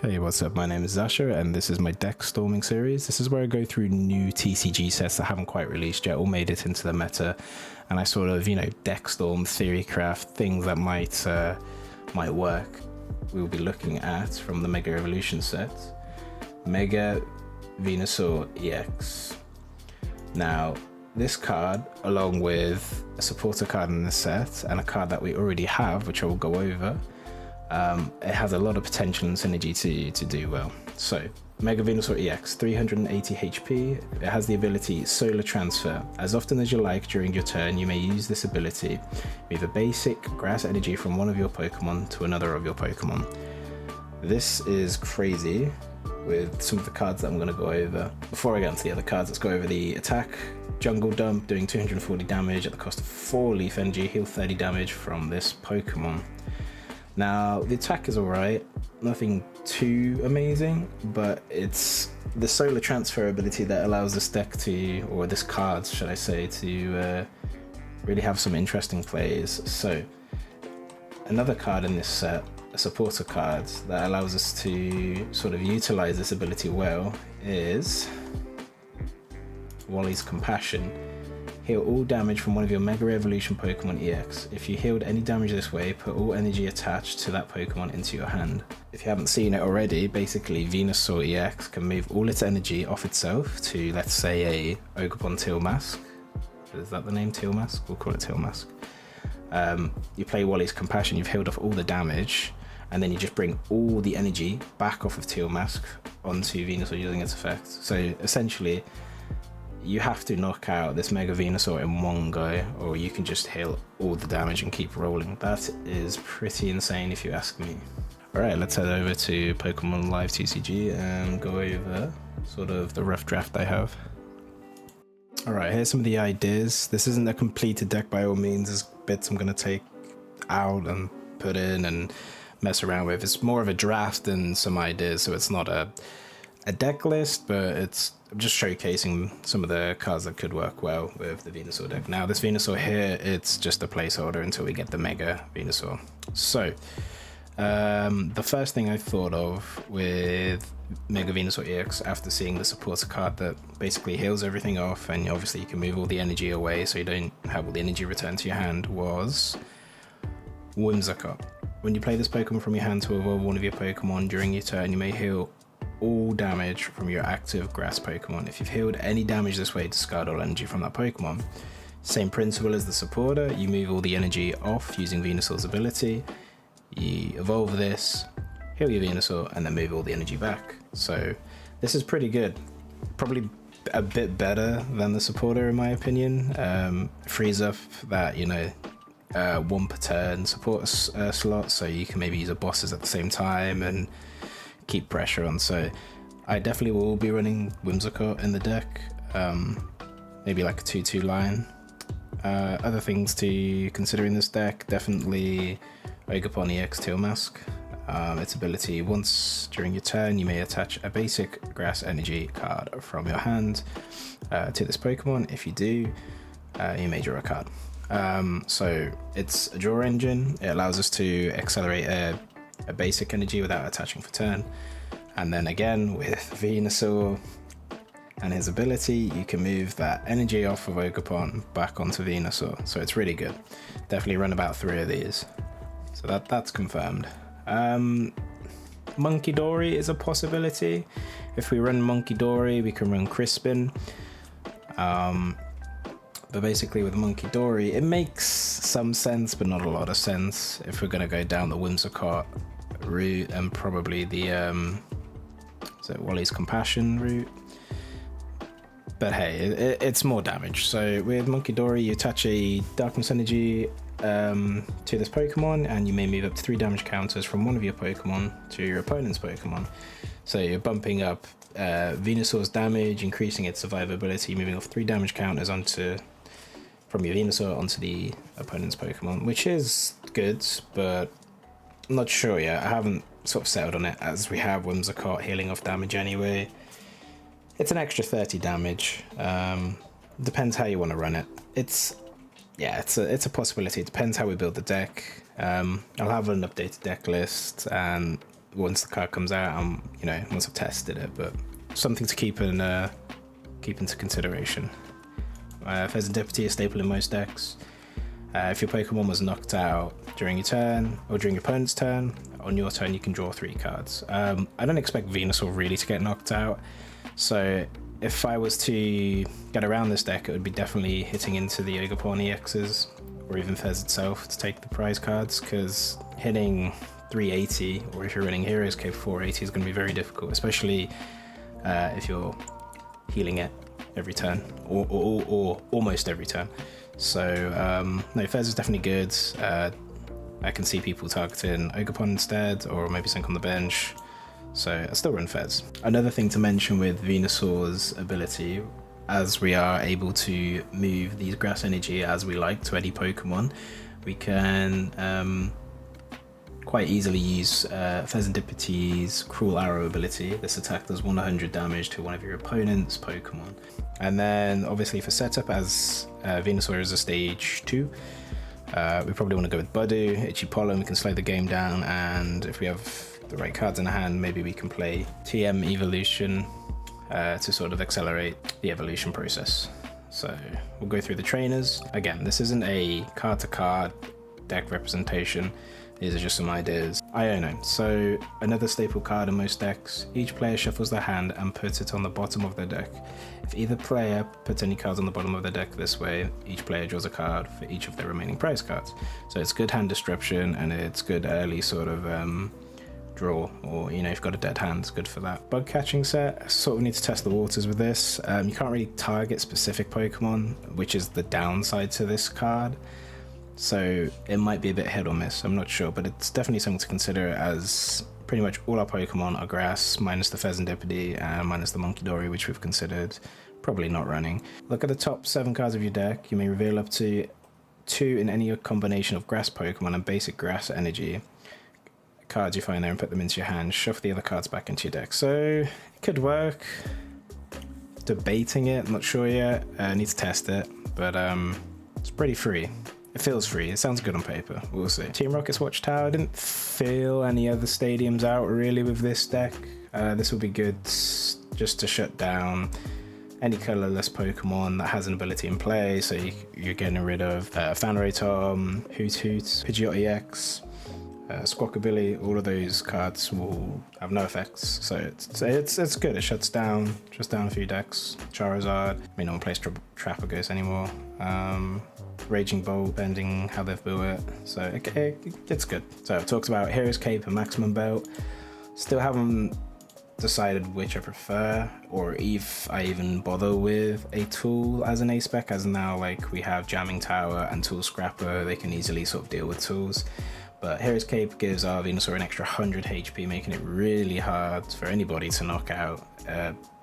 Hey, what's up? My name is Zasha, and this is my DeckStorming series. This is where I go through new TCG sets that haven't quite released yet or made it into the meta, and I sort of, deckstorm, theorycraft, things that might work. We'll be looking at, from the Mega Evolution set, Mega Venusaur EX. Now, this card, along with a supporter card in the set, and a card that we already have, which I will go over, it has a lot of potential and synergy to do well. So, Mega Venusaur EX, 380 HP. It has the ability Solar Transfer. As often as you like during your turn, you may use this ability. Move a basic grass energy from one of your Pokemon to another of your Pokemon. This is crazy with some of the cards that I'm going to go over. Before I get into the other cards, let's go over the attack. Jungle Dump, doing 240 damage at the cost of 4 Leaf Energy, heal 30 damage from this Pokemon. Now, the attack is alright, nothing too amazing, but it's the Solar Transfer ability that allows this deck to, or this card, should I say, to really have some interesting plays. So, another card in this set, a supporter card that allows us to sort of utilize this ability well, is Wally's Compassion. Heal all damage from one of your Mega Evolution Pokemon EX. If you healed any damage this way, put all energy attached to that Pokemon into your hand. If you haven't seen it already, basically Venusaur EX can move all its energy off itself to, let's say, a Ogerpon Teal Mask. Is that the name, Teal Mask? We'll call it Teal Mask. You play Wally's Compassion, you've healed off all the damage, and then you just bring all the energy back off of Teal Mask onto Venusaur using its effect. So essentially, you have to knock out this Mega Venusaur in one go, or you can just heal all the damage and keep rolling. That is pretty insane if you ask me. Alright, let's head over to Pokemon Live TCG and go over sort of the rough draft I have. Alright, here's some of the ideas. This isn't a completed deck by all means. There's bits I'm going to take out and put in and mess around with. It's more of a draft than some ideas, so it's not a deck list, but it's just showcasing some of the cards that could work well with the Venusaur deck. Now, this Venusaur here, it's just a placeholder until we get the Mega Venusaur. So, the first thing I thought of with Mega Venusaur EX, after seeing the supporter card that basically heals everything off, and obviously you can move all the energy away so you don't have all the energy returned to your hand, was Whimsicott. When you play this Pokemon from your hand to evolve one of your Pokemon during your turn, you may heal all damage from your active grass Pokemon. If you've healed any damage this way, discard all energy from that Pokemon. Same principle as the supporter, you move all the energy off using Venusaur's ability, you evolve this, heal your Venusaur, and then move all the energy back. So this is pretty good. Probably a bit better than the supporter in my opinion. Frees up that, one per turn support slot, so you can maybe use a bosses at the same time and keep pressure on. So I definitely will be running Whimsicott in the deck, maybe like a 2-2 line. Other things to consider in this deck, definitely Ogerpon EX Teal Mask. Its ability, once during your turn you may attach a basic grass energy card from your hand to this Pokemon. If you do, you may draw a card. So it's a draw engine. It allows us to accelerate a basic energy without attaching for turn, and then again with Venusaur and his ability, you can move that energy off of Ogerpon back onto Venusaur, so it's really good. Definitely run about 3 of these, so that's confirmed. Monkey Dory is a possibility. If we run Monkey Dory, we can run Crispin, but basically with Monkey Dory, it makes some sense, but not a lot of sense if we're going to go down the Whimsicott route and probably the Wally's Compassion route. But hey, it's more damage. So with Monkey Dory, you attach a Darkness Energy to this Pokemon, and you may move up to 3 damage counters from one of your Pokemon to your opponent's Pokemon. So you're bumping up Venusaur's damage, increasing its survivability, moving off 3 damage counters from your Venusaur onto the opponent's Pokemon, which is good, but I'm not sure yet. I haven't sort of settled on it, as we have Whimsicott healing off damage anyway. It's an extra 30 damage. Depends how you want to run it. It's a possibility. It depends how we build the deck. I'll have an updated deck list and once the card comes out, you know, once I've tested it, but something to keep into consideration. Serendipity is staple in most decks. If your Pokemon was knocked out during your turn or during your opponent's turn, on your turn you can draw 3 cards. I don't expect Venusaur really to get knocked out, so if I was to get around this deck, it would be definitely hitting into the Ogerpon EXs or even Fez itself to take the prize cards, because hitting 380, or if you're running Heroes Cape 480, is going to be very difficult, especially if you're healing it every turn or almost every turn. So no, Fez is definitely good. I can see people targeting Ogerpon instead, or maybe Sync on the bench, so I still run Fez. Another thing to mention with Venusaur's ability, as we are able to move these grass energy as we like to any Pokemon, we can quite easily use Fezendipity's Cruel Arrow ability. This attack does 100 damage to one of your opponent's Pokemon. And then obviously for setup, as Venusaur is a stage 2, we probably want to go with Budu, Itchy Pollen. We can slow the game down, and if we have the right cards in our hand, maybe we can play TM Evolution to sort of accelerate the evolution process. So we'll go through the trainers. Again, this isn't a card-to-card deck representation. These are just some ideas. Iono. So another staple card in most decks. Each player shuffles their hand and puts it on the bottom of their deck. If either player puts any cards on the bottom of their deck this way, each player draws a card for each of their remaining prize cards. So it's good hand disruption, and it's good early sort of draw, or you know, if you've got a dead hand, it's good for that. Bug catching set, sort of need to test the waters with this. You can't really target specific Pokemon, which is the downside to this card. So it might be a bit hit or miss, I'm not sure, but it's definitely something to consider, as pretty much all our Pokemon are grass, minus the Fezandipity and minus the Munkidori, which we've considered probably not running. Look at the top 7 cards of your deck. You may reveal up to 2 in any combination of grass Pokemon and basic grass energy cards you find there and put them into your hand. Shuffle the other cards back into your deck. So it could work. Debating it, not sure yet. Need to test it, but it's pretty free. It feels free. It sounds good on paper. We'll see. Team Rocket's Watchtower. I didn't feel any other stadiums out really with this deck. This will be good just to shut down any colorless Pokemon that has an ability in play. So you're getting rid of Fanrotom, Hoot Hoot, Pidgeot EX, Squawkabilly. All of those cards will have no effects. So it's good. It shuts down a few decks. Charizard. I mean, no one plays Trapagos anymore. Raging Bolt, bending how they've built it, so it's good. So I've talked about Hero's Cape and Maximum Belt. Still haven't decided which I prefer, or if I even bother with a tool as an A-spec, as now like we have Jamming Tower and Tool Scrapper. They can easily sort of deal with tools, but Hero's Cape gives our Venusaur an extra 100 HP, making it really hard for anybody to knock out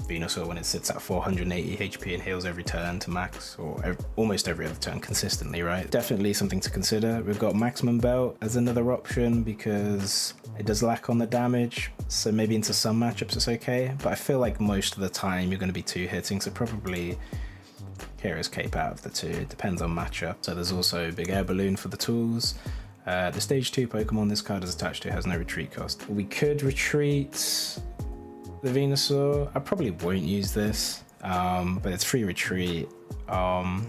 Venusaur when it sits at 480 HP and heals every turn to max, or almost every other turn consistently, right? Definitely something to consider. We've got Maximum Belt as another option because it does lack on the damage, so maybe into some matchups it's okay, but I feel like most of the time you're going to be 2-hitting, so probably Hero's Cape out of the 2. It depends on matchup. So there's also Big Air Balloon for the tools. The stage 2 Pokemon this card is attached to has no retreat cost. We could retreat the Venusaur. I probably won't use this, but it's free retreat.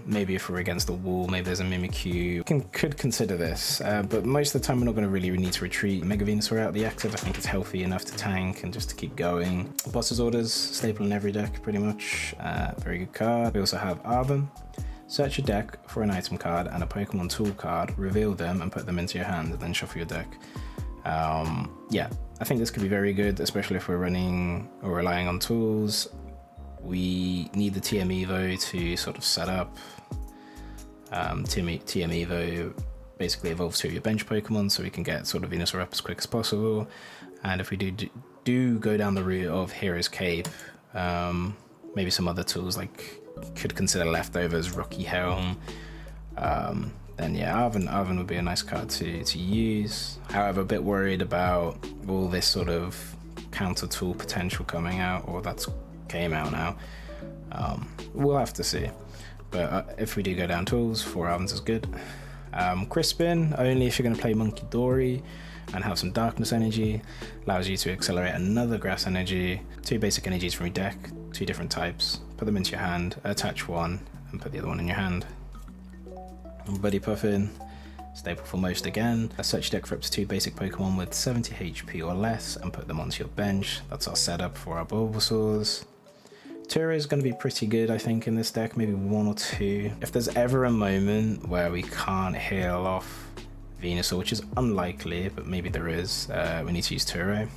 Maybe if we're against the wall, maybe there's a Mimikyu. Could consider this, but most of the time we're not going to really need to retreat. Mega Venusaur out the active. I think it's healthy enough to tank and just to keep going. Boss's Orders, staple in every deck pretty much. Very good card. We also have Arvin. Search your deck for an item card and a Pokemon tool card, reveal them and put them into your hand, and then shuffle your deck. Yeah, I think this could be very good, especially if we're running or relying on tools. We need the TM Evo to sort of set up. TM Evo basically evolves 2 of your bench Pokemon, so we can get sort of Venusaur up as quick as possible. And if we do go down the route of Hero's Cape, maybe some other tools like could consider Leftovers, Rocky Helm. Then yeah, Arvin would be a nice card to use. However, a bit worried about all this sort of counter tool potential coming out, or that's came out now. We'll have to see. But if we do go down tools, 4 Arvins is good. Crispin, only if you're going to play Munkidori. and have some darkness energy. Allows you to accelerate another grass energy. 2 basic energies from your deck, 2 different types. Put them into your hand, attach one, and put the other one in your hand. Buddy Puffin, staple for most again. Search your deck for up to 2 basic Pokemon with 70 HP or less and put them onto your bench. That's our setup for our Bulbasaurs. Turo is going to be pretty good, I think, in this deck, maybe 1 or 2. If there's ever a moment where we can't heal off Venusaur, which is unlikely, but maybe there is, we need to use Turo.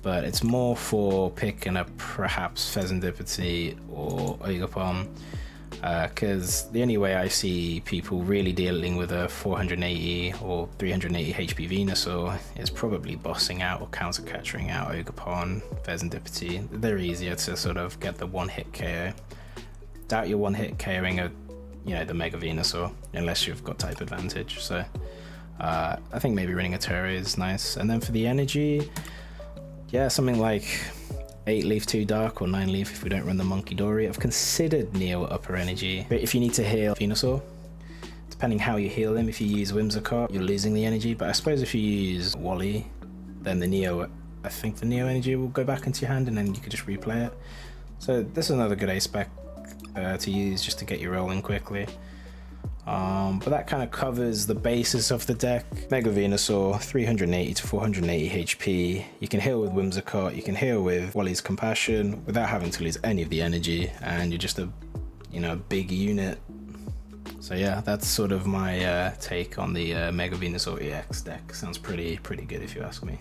But it's more for picking up perhaps Pheasantipity or Ogerpon, because the only way I see people really dealing with a 480 or 380 HP Venusaur is probably bossing out or counter capturing out Ogerpon, Pheasantipity. They're easier to sort of get the one-hit KO. Doubt you're one-hit KOing the Mega Venusaur unless you've got type advantage. So I think maybe running a Turo is nice. And then for the energy, yeah, something like 8 Leaf 2 Dark or 9 Leaf if we don't run the Monkey Dory. I've considered Neo upper energy, but if you need to heal Venusaur, depending how you heal him, if you use Whimsicott, you're losing the energy, but I suppose if you use Wally, then the Neo, I think the Neo energy will go back into your hand and then you could just replay it. So this is another good A-spec to use just to get you rolling quickly. But that kind of covers the basis of the deck. Mega Venusaur, 380 to 480 HP. You can heal with Whimsicott, you can heal with Wally's Compassion without having to lose any of the energy, and you're just a big unit. So yeah, that's sort of my take on the Mega Venusaur EX deck. Sounds pretty good if you ask me.